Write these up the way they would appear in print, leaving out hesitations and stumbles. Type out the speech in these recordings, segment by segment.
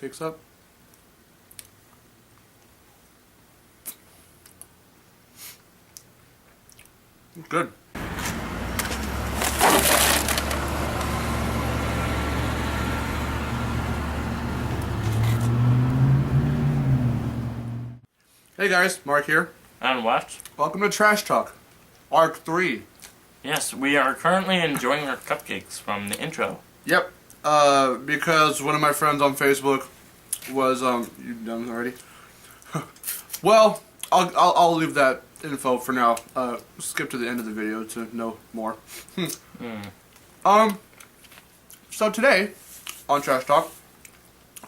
cupcakes up. Good. Hey guys, Mark here. And what? Welcome to Trash Talk, Arc 3. Yes, we are currently enjoying our cupcakes from the intro. Yep. Because one of my friends on Facebook was you done already? Well, I'll leave that info for now. Skip to the end of the video to know more. So today on Trash Talk,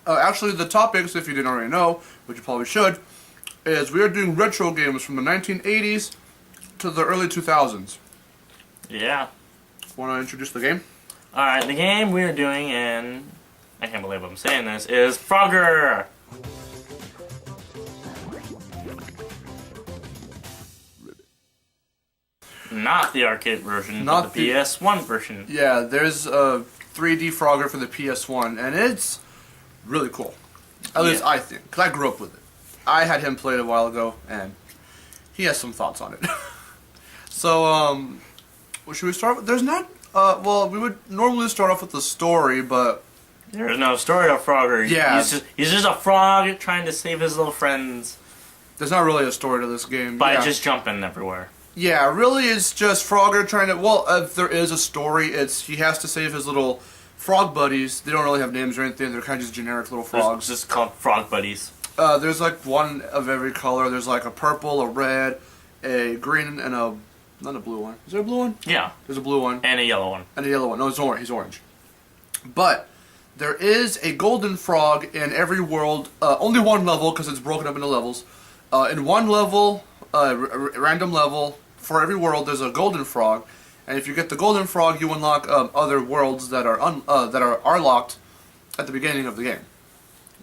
actually the topics, if you didn't already know, which you probably should, is we are doing retro games from the 1980s to the early 2000s. Yeah. Want to introduce the game? Alright, the game we're doing, and I can't believe I'm saying this, is Frogger! Not the arcade version, but the PS1 version. Yeah, there's a 3D Frogger for the PS1, and it's really cool. At least I think, because I grew up with it. I had him play it a while ago, and he has some thoughts on it. So, what should we start with? There's not, well, we would normally start off with the story, but... There's no story of Frogger. Yeah. He's just a frog trying to save his little friends. There's not really a story to this game. By just jumping everywhere. Yeah, really it's just Frogger trying to... Well, if there is a story, it's he has to save his little frog buddies. They don't really have names or anything. They're kind of just generic little frogs. Just called frog buddies. There's like one of every color. There's like a purple, a red, a green, and a... Not a blue one. Is there a blue one? Yeah. There's a blue one. And a yellow one. And a yellow one. No, it's orange. He's orange. But there is a golden frog in every world. Only one level, because it's broken up into levels. In one level, random level, for every world, there's a golden frog. And if you get the golden frog, you unlock other worlds that are locked at the beginning of the game.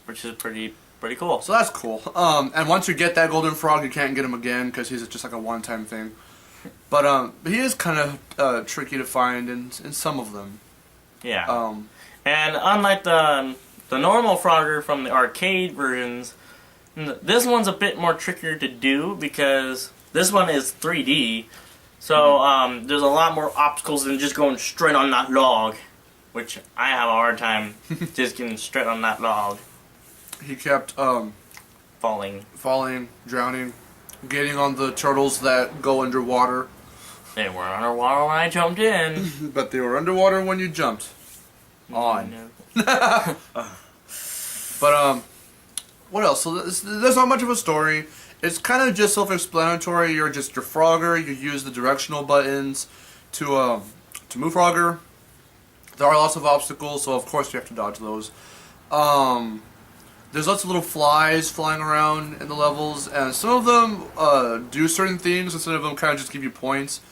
Which is pretty cool. So that's cool. And once you get that golden frog, you can't get him again because he's just like a one-time thing. But he is kind of tricky to find in some of them. Yeah. And unlike the normal Frogger from the arcade versions, this one's a bit more trickier to do because this one is 3D. So there's a lot more obstacles than just going straight on that log, which I have a hard time just getting straight on that log. He kept falling, drowning, getting on the turtles that go underwater. They were underwater when I jumped in. But they were underwater when you jumped. On. No. But what else? So there's not much of a story. It's kind of just self-explanatory. You're just your Frogger. You use the directional buttons to move Frogger. There are lots of obstacles, so of course you have to dodge those. There's lots of little flies flying around in the levels, and some of them do certain things, and some of them kind of just give you points.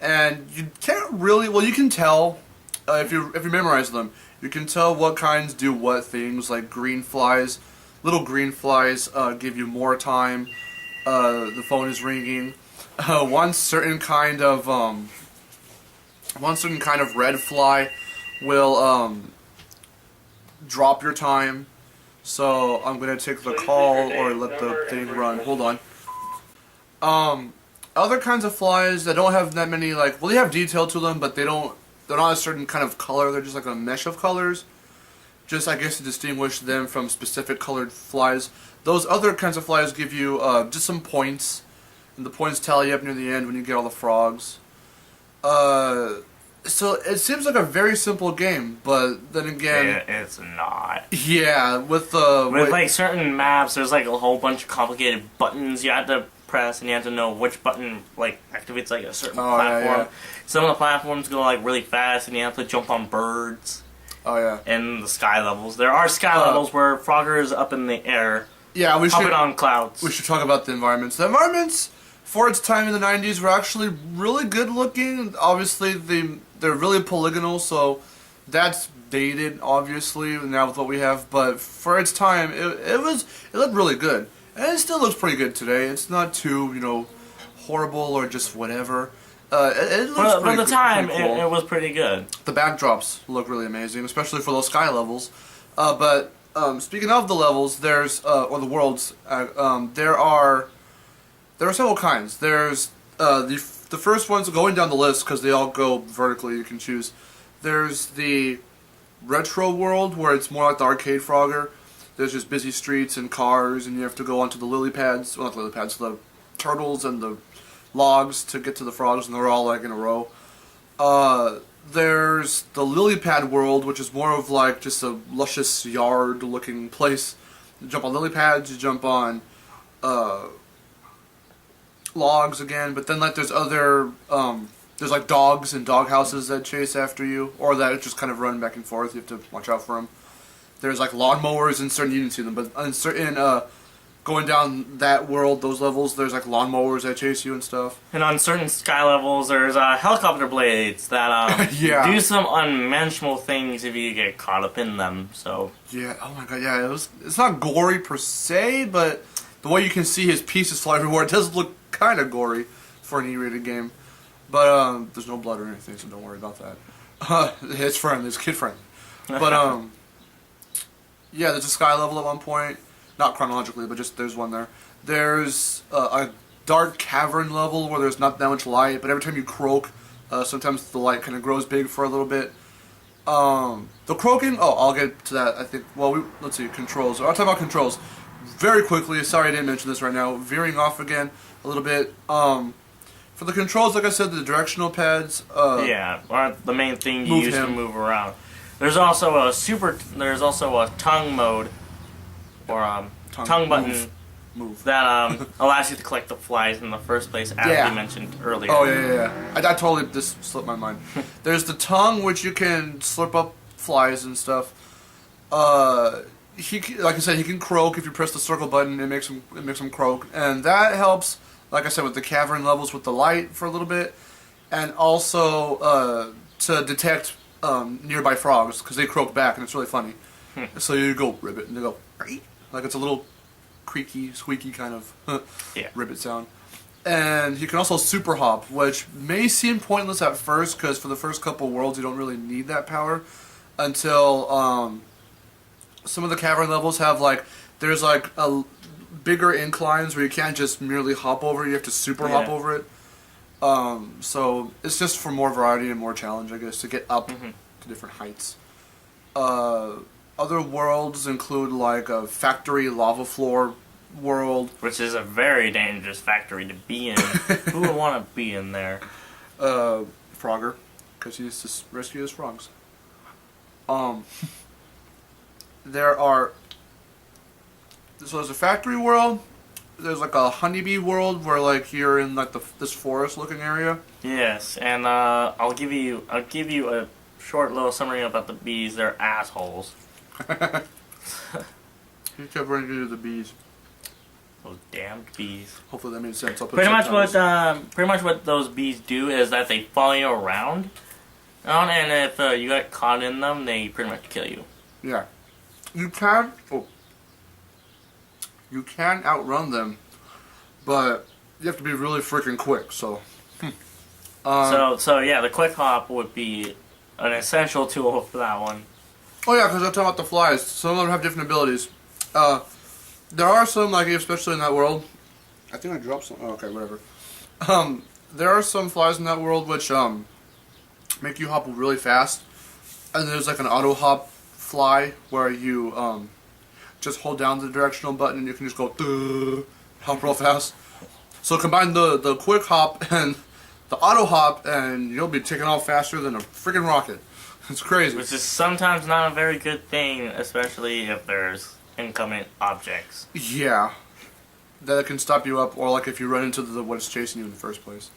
And you can't really, well, you can tell if you memorize them. You can tell what kinds do what things. Like green flies, little green flies give you more time. The phone is ringing. One certain kind of red fly will drop your time. So I'm gonna take the call or let the thing run. Hold on. Other kinds of flies that don't have that many, like, well, they have detail to them, but they're not a certain kind of color. They're just like a mesh of colors. Just, I guess, to distinguish them from specific colored flies. Those other kinds of flies give you just some points, and the points tally up near the end when you get all the frogs. So it seems like a very simple game, but then again, it's not. Yeah, with like certain maps, there's like a whole bunch of complicated buttons you have to press, and you have to know which button like activates like a certain platform. Yeah. Some of the platforms go like really fast, and you have to jump on birds. Oh yeah. In the sky levels, there are sky levels where Frogger is up in the air. Yeah, we should on clouds. We should talk about the environments. The environments for its time in the 90s were actually really good looking. Obviously, they're really polygonal, so that's dated, obviously, now with what we have. But for its time, it looked really good, and it still looks pretty good today. It's not too, horrible or just whatever. It looks for the time, pretty cool. it was pretty good. The backdrops look really amazing, especially for those sky levels. But speaking of the levels, there's or the worlds. There are several kinds. There's the first ones going down the list because they all go vertically. You can choose. There's the retro world where it's more like the arcade Frogger. There's just busy streets and cars, and you have to go onto the lily pads. Well, not lily pads, the turtles and the logs to get to the frogs, and they're all like in a row. There's the lily pad world, which is more of like just a luscious yard-looking place. You jump on lily pads, you jump on logs again, but then like there's other there's like dogs and dog houses that chase after you, or that just kind of run back and forth. You have to watch out for them. There's like lawnmowers in certain, you didn't see them, but in certain going down that world, those levels, there's like lawnmowers that chase you and stuff. And on certain sky levels, there's helicopter blades that Yeah. do some unmentionable things if you get caught up in them. So Yeah, oh my god, yeah, it's not gory per se, but the way you can see his pieces fly everywhere, it does look kind of gory for an E-rated game. But there's no blood or anything, so don't worry about that. It's friendly, it's kid friendly. But yeah, there's a sky level at one point. Not chronologically, but just there's one there. There's a dark cavern level where there's not that much light, but every time you croak, sometimes the light kind of grows big for a little bit. The croaking, I'll get to that, I think. Well, let's see, controls. I'll talk about controls very quickly. Sorry I didn't mention this right now. Veering off again a little bit. For the controls, like I said, the directional pads. yeah, are the main thing you use to move around. There's also a tongue mode, or tongue button move. that allows you to collect the flies in the first place, as we mentioned earlier. Oh yeah. I totally just slipped my mind. There's the tongue, which you can slurp up flies and stuff. Like I said, he can croak if you press the circle button. It makes him croak, and that helps. Like I said, with the cavern levels with the light for a little bit, and also to detect nearby frogs because they croak back, and it's really funny. So you go ribbit, and they go like it's a little creaky, squeaky kind of ribbit sound. And you can also super hop, which may seem pointless at first because for the first couple worlds you don't really need that power until some of the cavern levels have there's a bigger inclines where you can't just merely hop over, you have to super hop over it. So it's just for more variety and more challenge, I guess, to get up to different heights. Other worlds include a factory lava floor world, which is a very dangerous factory to be in. Who would want to be in there? Frogger, because he used to rescue his frogs. There's a factory world. There's a honeybee world where you're in this forest looking area. Yes, and I'll give you a short little summary about the bees. They're assholes. He kept running into the bees. Those damned bees. Hopefully that made sense. Pretty much what those bees do is that they follow you around, and if you get caught in them, they pretty much kill you. Yeah. You can outrun them, but you have to be really freaking quick. So. So yeah, the quick hop would be an essential tool for that one. Oh yeah, because I'm talking about the flies. Some of them have different abilities. There are some, especially in that world. I think I dropped some. Oh, okay, whatever. There are some flies in that world which make you hop really fast. And there's an auto hop fly where you just hold down the directional button and you can just go hop real fast. So combine the quick hop and the auto hop and you'll be taking off faster than a freaking rocket. It's crazy. Which is sometimes not a very good thing, especially if there's incoming objects. Yeah. That can stop you up, or if you run into what's chasing you in the first place.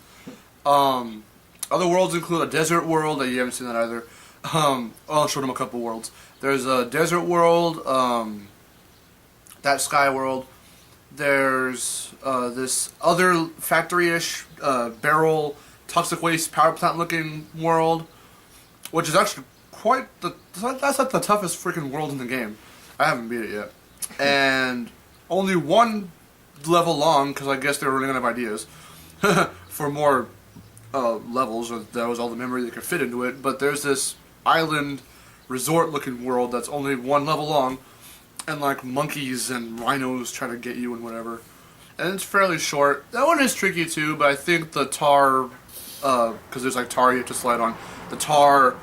Other worlds include a desert world. You haven't seen that either. I'll show them a couple worlds. There's a desert world, that sky world. There's this other factory-ish barrel toxic waste power plant looking world, which is actually that's the toughest freaking world in the game. I haven't beat it yet. And only one level long, because I guess they were running out of ideas for more levels, or that was all the memory they could fit into it. But there's this island resort looking world that's only one level long, and like monkeys and rhinos try to get you and whatever. And it's fairly short. That one is tricky too, but I think the tar, because there's like tar you have to slide on, the tar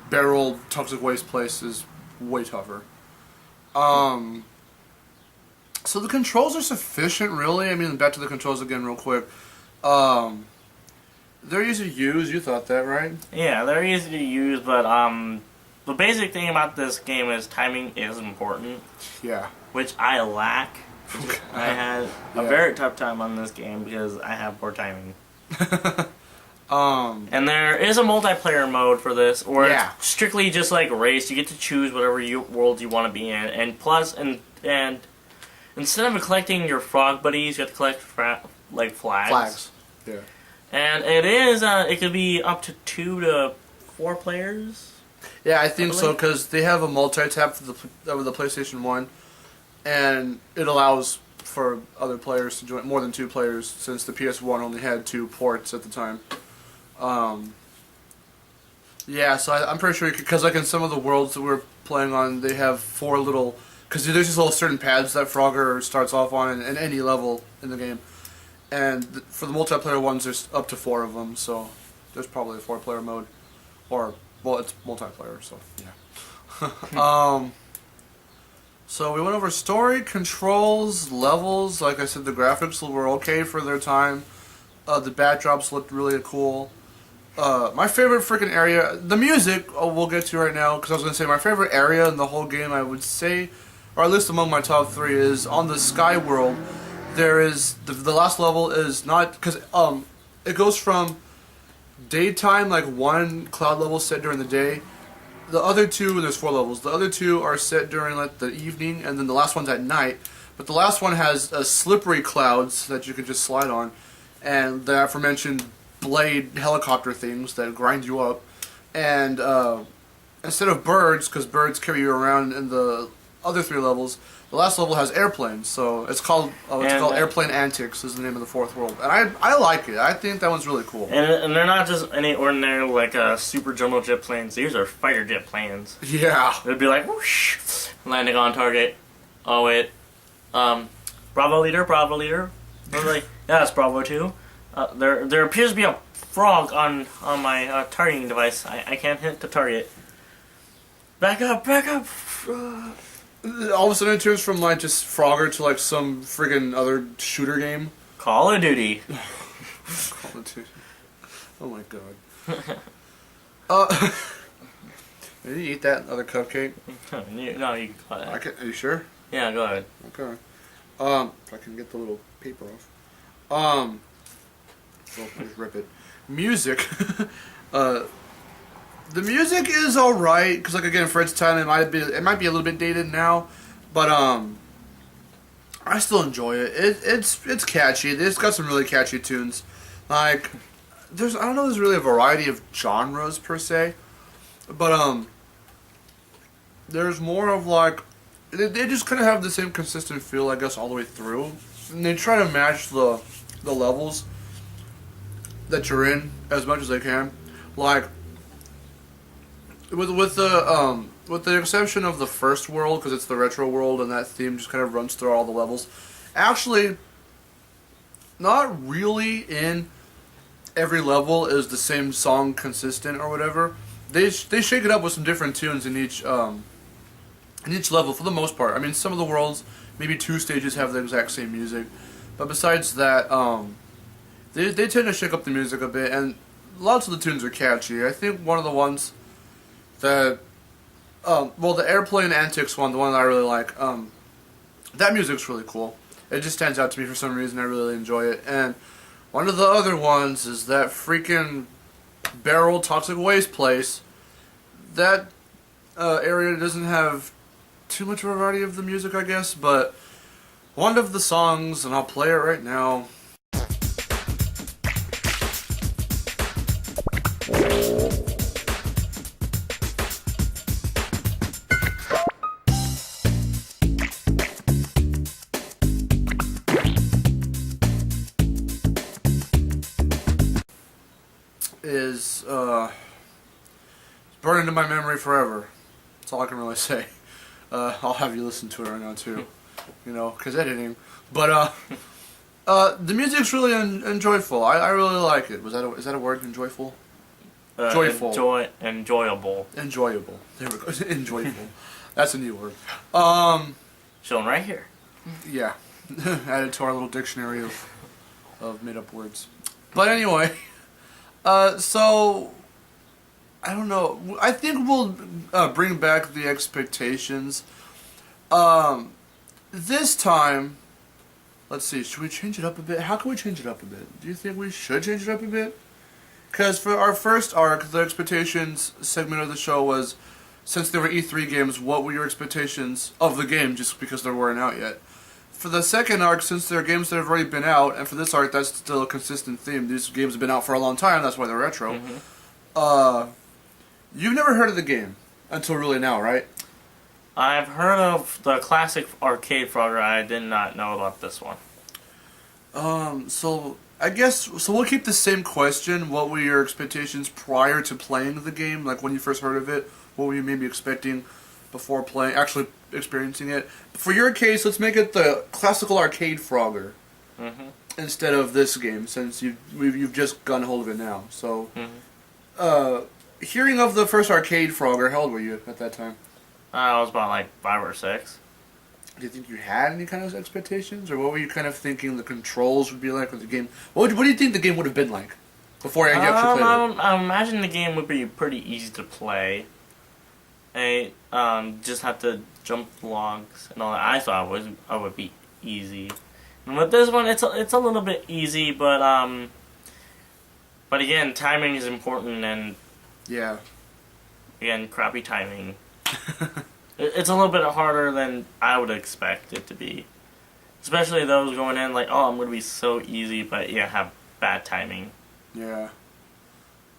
barrel toxic waste place is way tougher. So the controls are sufficient, really. I mean, back to the controls again real quick. They're easy to use. You thought that, right? Yeah, they're easy to use, but the basic thing about this game is timing is important. Yeah. Which I lack. I had a very tough time on this game because I have poor timing. And there is a multiplayer mode for this, or it's strictly just like race. You get to choose whatever world you want to be in, and plus, and instead of collecting your frog buddies, you have to collect like flags. Yeah. And it is it could be up to 2 to 4 players. Yeah, I think so, because they have a multi-tap for the PlayStation 1, and it allows for other players to join, more than 2 players, since the PS1 only had 2 ports at the time. Yeah, so I'm pretty sure, because like in some of the worlds that we're playing on, they have 4 little, because there's these little certain pads that Frogger starts off on in any level in the game. And for the multiplayer ones, there's up to 4 of them, so there's probably a 4-player mode. Or, well, it's multiplayer, so yeah. So we went over story, controls, levels. Like I said, the graphics were okay for their time. The backdrops looked really cool. My favorite freaking area, the music, we'll get to right now, because I was going to say my favorite area in the whole game, I would say, or at least among my top 3, is on the Sky World. There is, the last level is not, because it goes from daytime, like 1 cloud level set during the day. The other 2, there's 4 levels, the other 2 are set during like the evening, and then the last one's at night. But the last one has slippery clouds that you can just slide on, and the aforementioned blade helicopter things that grind you up. And instead of birds, because birds carry you around in the other 3 levels, the last level has airplanes, so it's called Airplane Antics is the name of the 4th world, and I like it. I think that one's really cool. And they're not just any ordinary like super jumbo jet planes. These are fighter jet planes. Yeah. It'd be like whoosh, landing on target. Oh wait, Bravo leader. Like, yeah, it's Bravo 2. There appears to be a frog on my targeting device. I can't hit the target. Back up. All of a sudden it turns from like just Frogger to like some friggin' other shooter game. Call of Duty. Call of Duty. Oh my god. Did you eat that other cupcake? No, you can go ahead. Are you sure? Yeah, go ahead. Okay. If I can get the little paper off. Well, just rip it. Music. The music is alright, because like again, for its time, it might be a little bit dated now, but I still enjoy it. It's catchy. It's got some really catchy tunes. Like I don't know, there's really a variety of genres per se, but there's more of like they just kind of have the same consistent feel, I guess, all the way through, and they try to match the levels that you're in as much as they can, like. With the exception of the first world, because it's the retro world and that theme just kind of runs through all the levels. Actually, not really in every level is the same song consistent or whatever. They shake it up with some different tunes in each level for the most part. I mean, some of the worlds, maybe 2 stages have the exact same music, but besides that, they tend to shake up the music a bit, and lots of the tunes are catchy. I think one of the ones that, the Airplane Antics one, the one that I really like, that music's really cool. It just stands out to me for some reason. I really enjoy it. And one of the other ones is that freaking barrel toxic waste place. That area doesn't have too much of a variety of the music, I guess, but one of the songs, and I'll play it right now. Is burned into my memory forever. That's all I can really say. I'll have you listen to it right now too, you know, because editing. But the music's really enjoyable. I really like it. Is that a word? Enjoyable. Joyful. Enjoyable. Enjoyable. There we go. Enjoyable. That's a new word. Shown right here. Yeah. Added to our little dictionary of made up words. But anyway, so I don't know. I think we'll bring back the expectations. This time, let's see. Should we change it up a bit? How can we change it up a bit? Do you think we should change it up a bit? Because for our first arc, the expectations segment of the show was, since there were E3 games, what were your expectations of the game, just because they weren't out yet? For the second arc, since there are games that have already been out, and for this arc, that's still a consistent theme. These games have been out for a long time, that's why they're retro. You've never heard of the game until really now, right? I've heard of the classic arcade Frogger. I did not know about this one. So I guess, so we'll keep the same question. What were your expectations prior to playing the game? Like when you first heard of it, what were you maybe expecting before actually experiencing it? For your case, let's make it the classical arcade Frogger instead of this game, since you've just gotten hold of it now. So, hearing of the first arcade Frogger, how old were you at that time? I was about like 5 or 6. Do you think you had any kind of expectations, or what were you kind of thinking the controls would be like with the game? What do you think the game would have been like before you actually played it? I imagine the game would be pretty easy to play. I just have to jump logs and all that. I thought it would be easy. And with this one, it's a little bit easy, but again, timing is important, and yeah, again, crappy timing. It's a little bit harder than I would expect it to be. Especially those going in like, oh, I'm going to be so easy, but yeah, have bad timing. Yeah.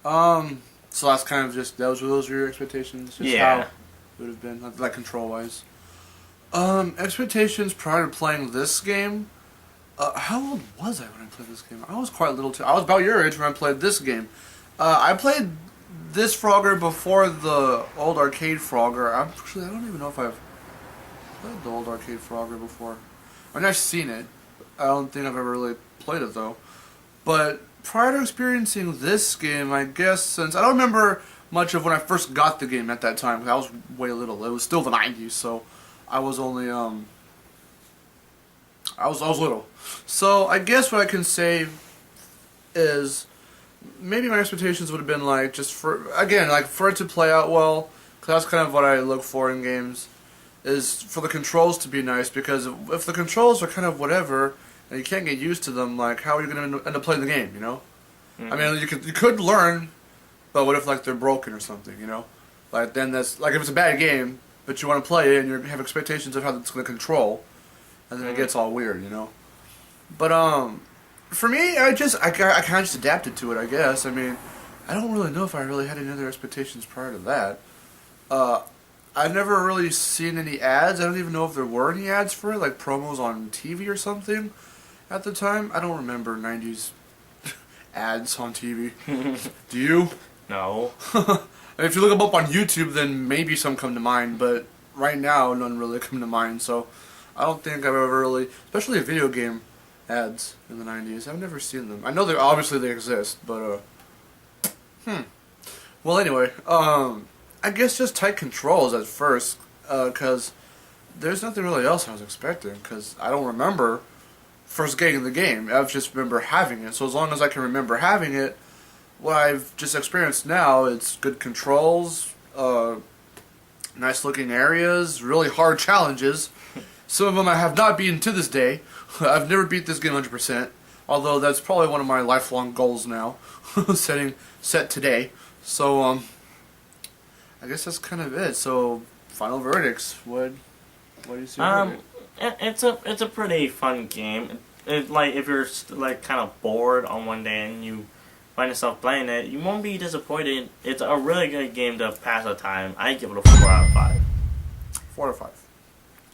So that's kind of just, those were your expectations? Just yeah. How it would have been, like control-wise. Expectations prior to playing this game, how old was I when I played this game? I was quite little too. I was about your age when I played this game. I played this Frogger before the old arcade Frogger. I don't even know if I've played the old arcade Frogger before. I mean, I've seen it. I don't think I've ever really played it though. But prior to experiencing this game, I guess, since I don't remember much of when I first got the game at that time, 'cause I was way little. It was still the 90s, so I was only I was little. So I guess what I can say is, maybe my expectations would have been like, just for it to play out well, because that's kind of what I look for in games, is for the controls to be nice, because if the controls are kind of whatever, and you can't get used to them, like, how are you going to end up playing the game, you know? I mean, you could learn, but what if, like, they're broken or something, you know? Like, then that's, like, if it's a bad game, but you want to play it, and you have expectations of how it's going to control, and then it gets all weird, you know? But, for me, I kind of just adapted to it, I guess. I mean, I don't really know if I really had any other expectations prior to that. I've never really seen any ads. I don't even know if there were any ads for it, like promos on TV or something at the time. I don't remember 90s ads on TV. Do you? No. If you look them up on YouTube, then maybe some come to mind, but right now, none really come to mind, so I don't think I've ever really, especially a video game ads in the 90s. I've never seen them. I know obviously they exist, but well, anyway, I guess just tight controls at first, because there's nothing really else I was expecting, because I don't remember first getting the game. I just remember having it. So as long as I can remember having it, what I've just experienced now, it's good controls, nice looking areas, really hard challenges. Some of them I have not beaten to this day. I've never beat this game 100%, although that's probably one of my lifelong goals now, set today. So, I guess that's kind of it. So, final verdicts. What do you see? It's a pretty fun game. Like, if you're like kind of bored on one day and you find yourself playing it, you won't be disappointed. It's a really good game to pass the time. I give it a 4 out of 5. 4 out of 5.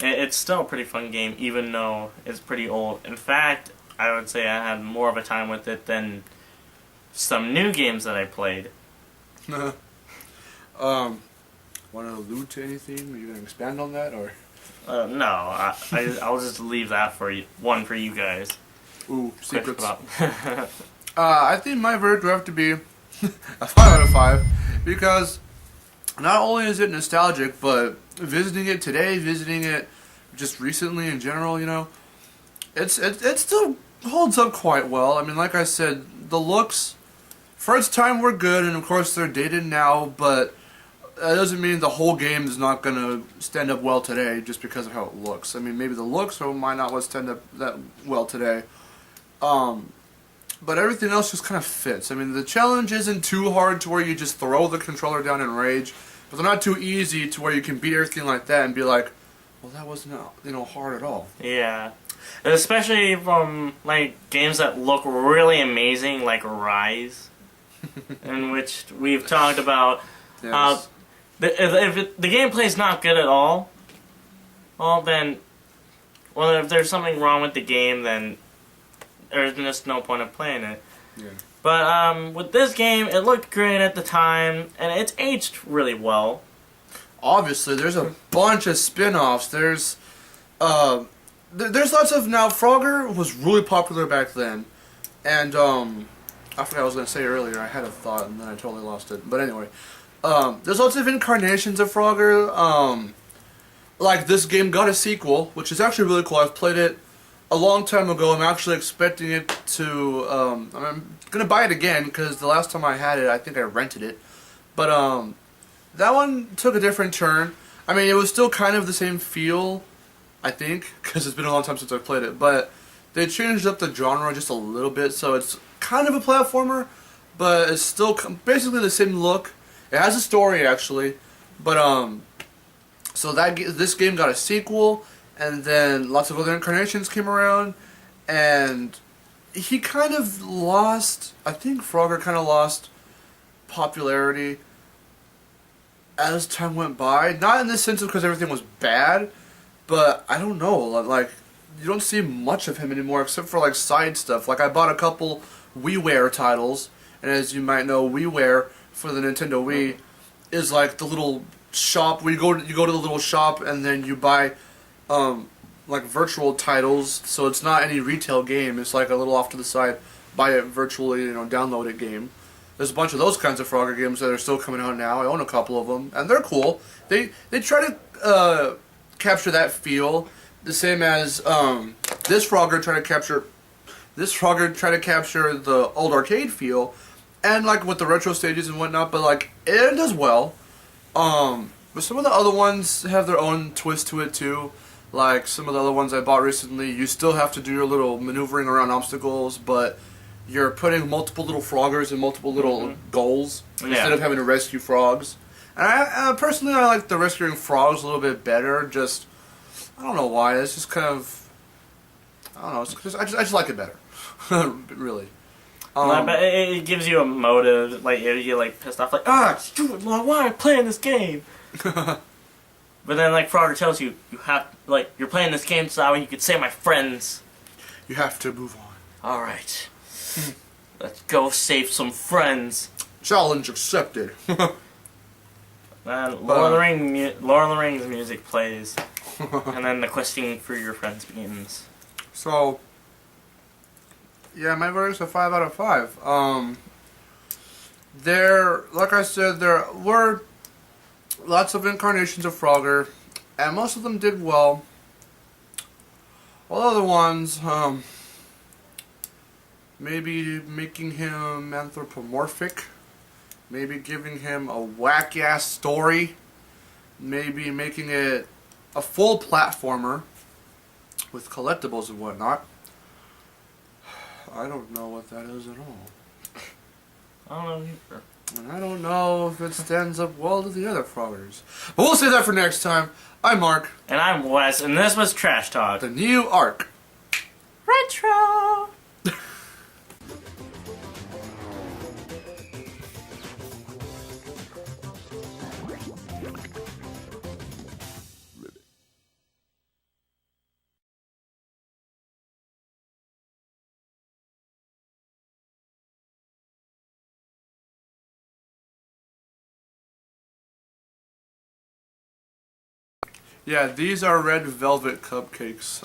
It's still a pretty fun game, even though it's pretty old. In fact, I would say I had more of a time with it than some new games that I played. Want to allude to anything? Are you going to expand on that, or? No, I'll just leave that for you. One for you guys. Ooh, secrets. About. I think my verdict would have to be a 5 out of 5 because not only is it nostalgic, but visiting it today, visiting it just recently in general, you know, it still holds up quite well. I mean, like I said, the looks for its time were good, and of course they're dated now, but that doesn't mean the whole game is not going to stand up well today just because of how it looks. I mean, maybe the looks might not stand up that well today. But everything else just kind of fits. I mean, the challenge isn't too hard to where you just throw the controller down in rage, but they're not too easy to where you can beat everything like that and be like, well, that wasn't, hard at all. Yeah. Especially from, like, games that look really amazing, like Rise, in which we've talked about Yes. if the gameplay's not good at all, well, if there's something wrong with the game, then there's just no point of playing it. Yeah. But with this game, it looked great at the time, and it's aged really well. Obviously, there's a bunch of spin-offs. There's lots of... Now, Frogger was really popular back then. And, I forgot what I was going to say earlier. I had a thought, and then I totally lost it. But anyway, there's lots of incarnations of Frogger. Like, this game got a sequel, which is actually really cool. I've played it a long time ago. I'm actually expecting it to... I'm going to buy it again, because the last time I had it, I think I rented it. But, that one took a different turn. I mean, it was still kind of the same feel, I think, because it's been a long time since I've played it. But they changed up the genre just a little bit, so it's kind of a platformer, but it's still basically the same look. It has a story, actually, but so this game got a sequel, and then lots of other incarnations came around, and he kind of lost. I think Frogger kind of lost popularity as time went by. Not in the sense of because everything was bad, but I don't know, like, you don't see much of him anymore except for, like, side stuff. Like, I bought a couple WiiWare titles, and as you might know, WiiWare for the Nintendo Wii is like the little shop where you go to the little shop and then you buy like virtual titles, so it's not any retail game. It's like a little off to the side, buy it virtually, download it game. There's a bunch of those kinds of Frogger games that are still coming out now. I own a couple of them, and they're cool. They try to capture that feel, the same as this Frogger tried to capture. This Frogger tried to capture the old arcade feel, and like with the retro stages and whatnot. But like it does well. But some of the other ones have their own twist to it too. Like some of the other ones I bought recently, you still have to do your little maneuvering around obstacles, but you're putting multiple little Froggers in multiple little goals instead of having to rescue frogs. And I personally, I like the rescuing frogs a little bit better. Just, I don't know why. It's just kind of, I don't know. It's just, I just like it better. Really. But it gives you a motive. Like you're like pissed off, like stupid, why am I playing this game? But then like Frogger tells you, you're playing this game so that way you can save my friends. You have to move on. All right. Let's go save some friends. Challenge accepted. Then Lord of the Rings music plays, and then the questing for your friends begins. So, yeah, my verdict's a 5 out of 5. Like I said, there were lots of incarnations of Frogger, and most of them did well. While other ones, maybe making him anthropomorphic, maybe giving him a whack-ass story, maybe making it a full platformer with collectibles and whatnot. I don't know what that is at all. I don't know either. And I don't know if it stands up well to the other Froggers. But we'll save that for next time. I'm Mark. And I'm Wes, and this was Trash Talk. The new Ark. Retro! Yeah, these are red velvet cupcakes.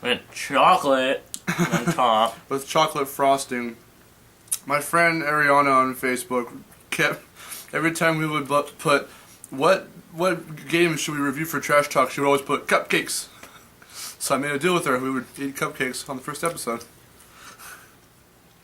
With chocolate on top. With chocolate frosting. My friend Ariana on Facebook kept, every time we would put, what game should we review for Trash Talk, she would always put cupcakes. So I made a deal with her. We would eat cupcakes on the first episode.